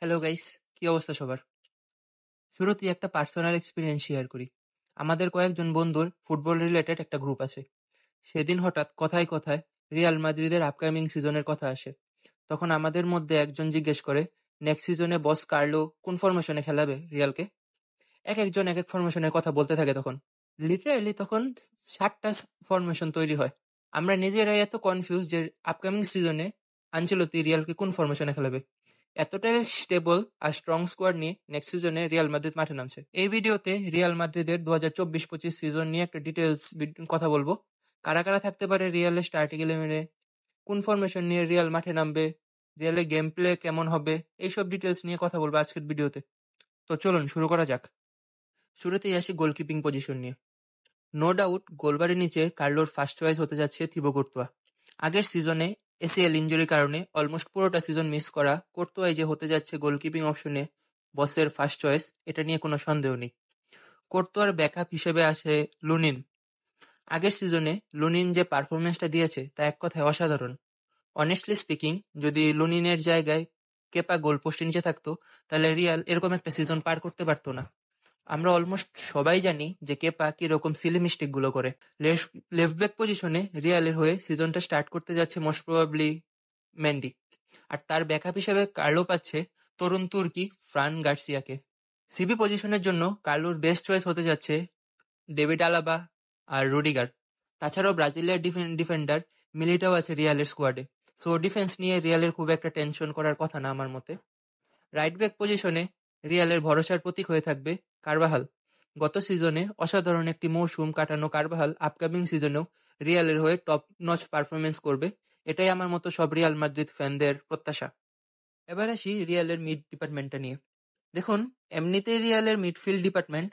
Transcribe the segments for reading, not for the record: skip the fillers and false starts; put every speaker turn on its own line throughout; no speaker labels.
Hello guys, কি অবস্থা সবার? শুরুতেই একটা পার্সোনাল এক্সপিরিয়েন্স শেয়ার করি। আমাদের কয়েকজন বন্ধুর ফুটবল রিলেটেড একটা গ্রুপ আছে। সেদিন হঠাৎ কথায় কথায় রিয়াল মাদ্রিদের আপকামিং সিজনের কথা আসে। তখন আমাদের মধ্যে একজন জিজ্ঞেস করে, নেক্সট সিজনে বস কার্লো কোন ফরমেশনে খেলাবে রিয়ালকে? এক একজন এক এক ফরমেশনের কথা বলতে থাকে তখন। লিটারালি তখন 7টা ফরমেশন তৈরি হয়। আমরা নিজেরাই এত কনফিউজ যে আপকামিং সিজনে আনচেলত্তি রিয়ালকে কোন ফরমেশনে খেলাবে। এতটাই স্টেবল আর স্ট্রং স্কোয়াড নিয়ে নেক্সট সিজনে রিয়াল মাদ্রিদ মাঠে নামছে। এই ভিডিওতে রিয়াল মাদ্রিদের 2024-25 সিজন নিয়ে একটা ডিটেলস কথা বলবো। কারা কারা থাকতে পারে রিয়ালের স্টার্টিং ইলেভেনে, কোন ফরমেশন নিয়ে রিয়াল মাঠে নামবে, রিয়ালের গেম প্লে কেমন হবে, এইসব ডিটেলস নিয়ে কথা বলবো আজকের ভিডিওতে। তো চলুন শুরু করা যাক। শুরুতেই আসি গোলকিপিং পজিশন নিয়ে। নো ডাউট গোলবারের নিচে কার্লোর ফার্স্ট চয়েস হতে যাচ্ছে থিবো কোর্তুয়া। আগের সিজনে এসিএল ইনজুরির কারণে অলমোস্ট পুরোটা সিজন মিস করা কোর্তুয়াই যে হতে যাচ্ছে গোলকিপিং অপশনে বসের ফার্স্ট চয়েস, এটা নিয়ে কোনো সন্দেহ নেই। কোর্তুয়ার ব্যাকআপ হিসেবে আছে লুনিন। আগের সিজনে লুনিন যে পারফরমেন্সটা দিয়েছে তা এক কথায় অসাধারণ। অনেস্টলি স্পিকিং, যদি লুনিনের জায়গায় কেপা গোল পোস্টের নিচে থাকতো তাহলে রিয়াল এরকম একটা সিজন পার করতে পারতো না। আমরা অলমোস্ট সবাই জানি যে কেপা কিরকম সিলি মিস্টেক গুলো করে। লেফট ব্যাক পজিশনে রিয়ালের হয়ে সিজনটা স্টার্ট করতে যাচ্ছে মোস্ট প্রবাবলি মেন্ডি, আর তার ব্যাকআপ হিসেবে কার্লো পাচ্ছে তরুণ তুর্কি ফ্রান গার্সিয়াকে। সিবি পজিশনের জন্য কার্লোর বেস্ট চয়েস হতে যাচ্ছে ডেভিড আলাবা আর রুডিগার। তাছাড়াও ব্রাজিলিয়ার ডিফেন্ডার মিলিটাও আছে রিয়ালের স্কোয়াডে। সো ডিফেন্স নিয়ে রিয়ালের খুব একটা টেনশন করার কথা না আমার মতে। রাইট ব্যাক পজিশনে রিয়ালের ভরসার প্রতীক হয়ে থাকবে কারবাহাল। গত সিজনে অসাধারণ একটি মৌসুম কাটানো কারবাহাল আপকামিং সিজনেও রিয়ালের হয়ে টপ নচ পারফরমেন্স করবে, এটাই আমার মতো সব রিয়াল মাদ্রিদ ফ্যানদের প্রত্যাশা। এবার আসি রিয়ালের মিড ডিপার্টমেন্টটা নিয়ে। দেখুন, এমনিতেই রিয়ালের মিডফিল্ড ডিপার্টমেন্ট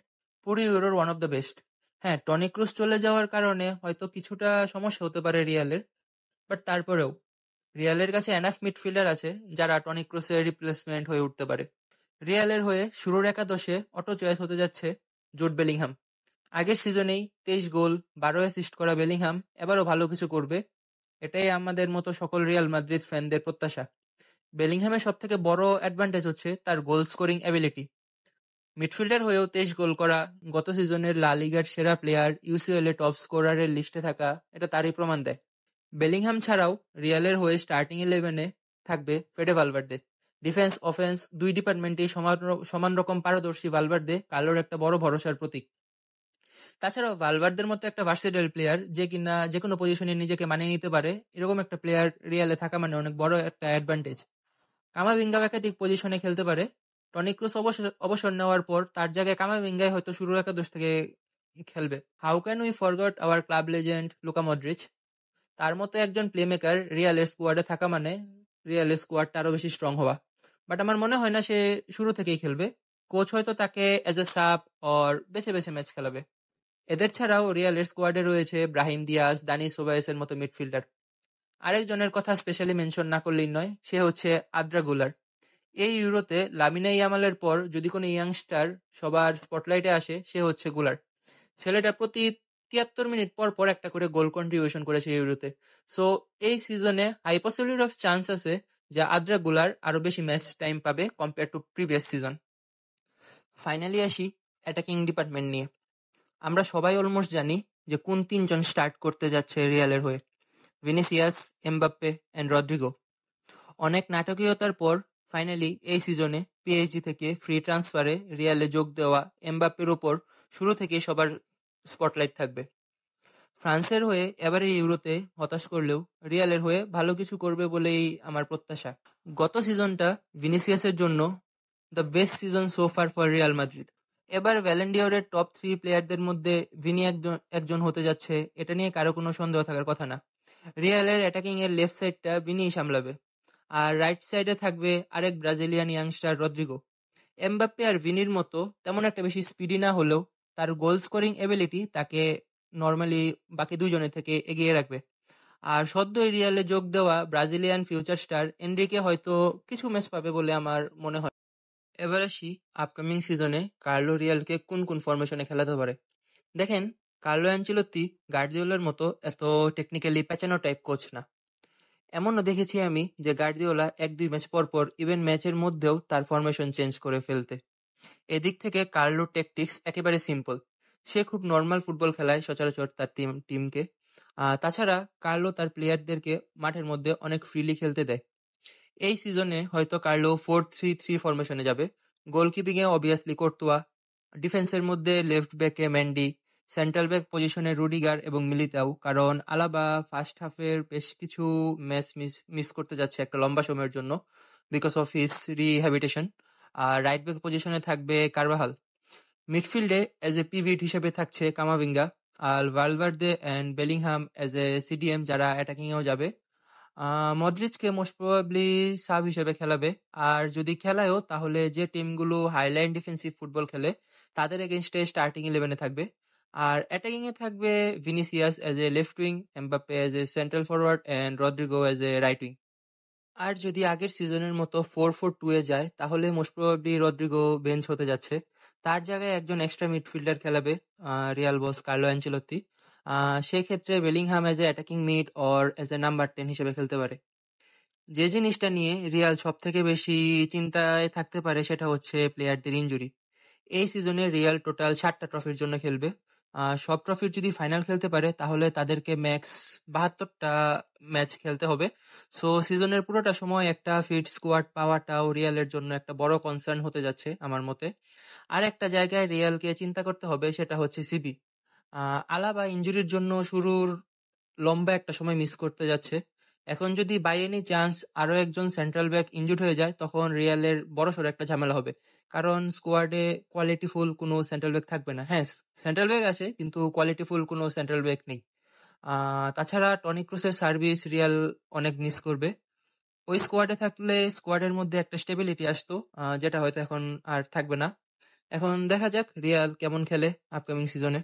পুরো ইউরোর ওয়ান অফ দ্য বেস্ট। হ্যাঁ, টনি ক্রুস চলে যাওয়ার কারণে হয়তো কিছুটা সমস্যা হতে পারে রিয়ালের, বাট তারপরেও রিয়ালের কাছে এনাফ মিডফিল্ডার আছে যারা টনি ক্রুসের রিপ্লেসমেন্ট হয়ে উঠতে পারে। রিয়ালের হয়ে শুরুর একাদশে অটো চয়েস হতে যাচ্ছে জুড বেলিংহাম। আগের সিজনেই 23 গোল 12 অ্যাসিস্ট করা বেলিংহাম এবারও ভালো কিছু করবে, এটাই আমাদের মতো সকল রিয়াল মাদ্রিদ ফ্যানদের প্রত্যাশা। বেলিংহামের সব থেকে বড় অ্যাডভান্টেজ হচ্ছে তার গোল স্কোরিং অ্যাবিলিটি। মিডফিল্ডার হয়েও 23 গোল করা, গত সিজনের লা লিগার সেরা প্লেয়ার, ইউসিএল এ টপ স্কোরারের লিস্টে থাকা, এটা তারই প্রমাণ দেয়। বেলিংহাম ছাড়াও রিয়ালের হয়ে স্টার্টিং ইলেভেনে থাকবে ফেডে ভালভার্দে। ডিফেন্স অফেন্স দুই ডিপার্টমেন্টেই সমান রকম পারদর্শী ভালভার্দে কালোর একটা বড় ভরসার প্রতীক। তাছাড়াও ভালভার্দের মতো একটা ভার্সেটাইল প্লেয়ার যে কিনা যে কোনো পজিশনে নিজেকে মানিয়ে নিতে পারে, এরকম একটা প্লেয়ার রিয়ালে থাকা মানে অনেক বড় একটা অ্যাডভান্টেজ। কামাভিঙ্গা একাধিক পজিশনে খেলতে পারে। টনি ক্রুস অবসর নেওয়ার পর তার জায়গায় কামাভিঙ্গাই হয়তো শুরুর একাদশ থেকে খেলবে। How can we forgot our club legend Luka Modric? তার মতো একজন প্লেমেকার রিয়ালের স্কোয়াডে থাকা মানে রিয়ালের স্কোয়াডটা আরো বেশি স্ট্রং হওয়া। বাট আমার মনে হয় না সে শুরু থেকেই খেলবে। কোচ হয়তো তাকে এজ এ সাব অর বেছে বেছে ম্যাচ খেলাবে। এদের ছাড়াও রিয়ালের স্কোয়াডে রয়েছে ব্রাহিম দিয়াজ, দানি সোবায়েসের মতো মিডফিল্ডার। আরেকজনের কথা স্পেশালি মেনশন না করলেই নয়, সে হচ্ছে আদ্রা গুলার। এই ইউরোতে লামিনা ইয়ামালের পর যদি কোনো ইয়াংস্টার সবার স্পটলাইটে আসে সে হচ্ছে গুলার। ছেলেটা প্রতি 73 মিনিট পর পর একটা করে গোল কন্ট্রিবিউশন করেছে ইউরোতে। সো এই সিজনে হাই পসিবিলিটি অফ চান্স আছে যে আদ্রা গুলার আরো বেশি ম্যাচ টাইম পাবে compare to previous season. Finally আসি অ্যাটাকিং ডিপার্টমেন্ট নিয়ে। আমরা সবাই অলমোস্ট জানি যে কোন তিনজন স্টার্ট করতে যাচ্ছে রিয়ালের হয়ে: ভিনিসিয়াস, এমবাপ্পে অ্যান্ড রদ্রিগো। অনেক নাটকীয়তার পর ফাইনালি এই সিজনে পিএসজি থেকে ফ্রি ট্রান্সফারে রিয়ালে যোগ দেওয়া এমবাপ্পের ওপর শুরু থেকেই সবার স্পটলাইট থাকবে। ফ্রান্সের হয়ে এবারের ইউরোতে হতাশ করলেও রিয়ালের হয়ে ভালো কিছু করবে বলেই আমার প্রত্যাশা। গত সিজনটা ভিনিসিয়াসের জন্য the best season so far for Real Madrid. এবার ভ্যালেন্ডিওরের টপ 3 প্লেয়ারদের মধ্যে ভিনি একজন হতে যাচ্ছে, এটা নিয়ে কারো কোনো সন্দেহ থাকার কথা না। রিয়ালের অ্যাটাকিং এর লেফট সাইডটা ভিনিই সামলাবে, আর রাইট সাইডে থাকবে আরেক ব্রাজিলিয়ান ইয়াংস্টার রদ্রিগো। এমবাপ্পে আর ভিনির মতো তেমন একটা বেশি স্পিডি না হলেও তার গোল স্কোরিং এবিলিটি তাকে নর্মালি বাকি দুইজনের থেকে এগিয়ে রাখবে। আর সদ্যই রিয়ালে যোগ দেওয়া ব্রাজিলিয়ান ফিউচার স্টার এনরিকে হয়তো কিছু ম্যাচ পাবে বলে আমার মনে হয়। এবার আসি আপকামিং সিজনে কার্লো রিয়ালকে কোন কোন ফরমেশনে খেলাতে পারে। দেখেন, কার্লো অ্যানচেলত্তি গার্দিওলার মতো এত টেকনিক্যালি প্যাচানো টাইপ কোচ না। এমনও দেখেছি আমি যে গার্দিওলা 1-2 ম্যাচ পর পর ইভেন ম্যাচের মধ্যেও তার ফরমেশন চেঞ্জ করে ফেলতে। এদিক থেকে কার্লো ট্যাকটিক্স একেবারে সিম্পল। সে খুব নর্মাল ফুটবল খেলায় সচরাচর তার টিমকে। তাছাড়া কার্লো তার প্লেয়ারদেরকে মাঠের মধ্যে অনেক ফ্রিলি খেলতে দেয়। এই সিজনে হয়তো কার্লো 4-3-3 ফরমেশনে যাবে। গোলকিপিংয়ে অবভিয়াসলি কোর্তুয়া, ডিফেন্সের মধ্যে লেফট ব্যাকে মেন্ডি, সেন্ট্রাল ব্যাক পজিশনে রুডিগার এবং মিলিতাও, কারণ আলাবা ফার্স্ট হাফের বেশ কিছু ম্যাচ মিস করতে যাচ্ছে একটা লম্বা সময়ের জন্য বিকজ অফ হিস রিহ্যাবিটেশন। আর রাইট ব্যাক পজিশনে থাকবে কারবাহাল। মিডফিল্ডে এজ এ পিভিট হিসেবে থাকছে কামাভিঙ্গা, আর Valverde and Bellingham as a CDM যারা অ্যাটাকিংয়েও যাবে। মডরিচকে মোস্ট প্রবাবলি সাব হিসেবে খেলাবে। আর যদি খেলায়ও তাহলে যে টিমগুলো হাইলাইন ডিফেন্সিভ ফুটবল খেলে তাদের এগেনস্টে স্টার্টিং 11-এ থাকবে। আর অ্যাটাকিং এ থাকবে Vinicius as a left wing, Mbappe as a central forward and Rodrigo as a right wing. আর যদি আগের সিজনের মতো 4-4-2 যায় তাহলে মোস্ট প্রবাবলি রদ্রিগো বেঞ্চ হতে যাচ্ছে। তার জায়গায় একজন এক্সট্রা মিডফিল্ডার খেলাবে রিয়াল বস কার্লো অ্যাঞ্চেলত্তি। সেই ক্ষেত্রে Bellingham as a attacking mid or as a number 10 হিসেবে খেলতে পারে। যে জিনিসটা নিয়ে রিয়াল সব থেকে বেশি চিন্তায় থাকতে পারে সেটা হচ্ছে প্লেয়ারদের ইনজুরি। এই সিজনে রিয়াল টোটাল 7টা ট্রফির জন্য খেলবে। সব ট্রফির যদি ফাইনাল খেলতে পারে তাহলে তাদেরকে ম্যাক্স 72টা ম্যাচ খেলতে হবে। সো সিজনের পুরোটা সময় একটা ফিট স্কোয়াড পাওয়াটাও রিয়ালের জন্য একটা বড় কনসার্ন হতে যাচ্ছে আমার মতে। আর একটা জায়গায় রিয়ালকে চিন্তা করতে হবে সেটা হচ্ছে সিবি। আলাবা ইনজুরির জন্য শুরুর লম্বা একটা সময় মিস করতে যাচ্ছে। এখন যদি বাই এনি চান্স আরো একজন সেন্ট্রাল ব্যাক ইনজুর্ড হয়ে যায় তখন রিয়ালের বড়সড় একটা ঝামেলা হবে, কারণ স্কোয়াডে কোয়ালিটিফুল কোনো সেন্ট্রাল ব্যাক থাকবে না। হ্যাঁ, সেন্ট্রাল ব্যাক আছে কিন্তু কোয়ালিটিফুল কোনো সেন্ট্রাল ব্যাক নেই। তাছাড়া টনি ক্রুসের সার্ভিস রিয়াল অনেক মিস করবে। ওই স্কোয়াডে থাকলে স্কোয়াডের মধ্যে একটা স্টেবিলিটি আসতো, যেটা হয়তো এখন আর থাকবে না। এখন দেখা যাক রিয়াল কেমন খেলে আপকামিং সিজনে।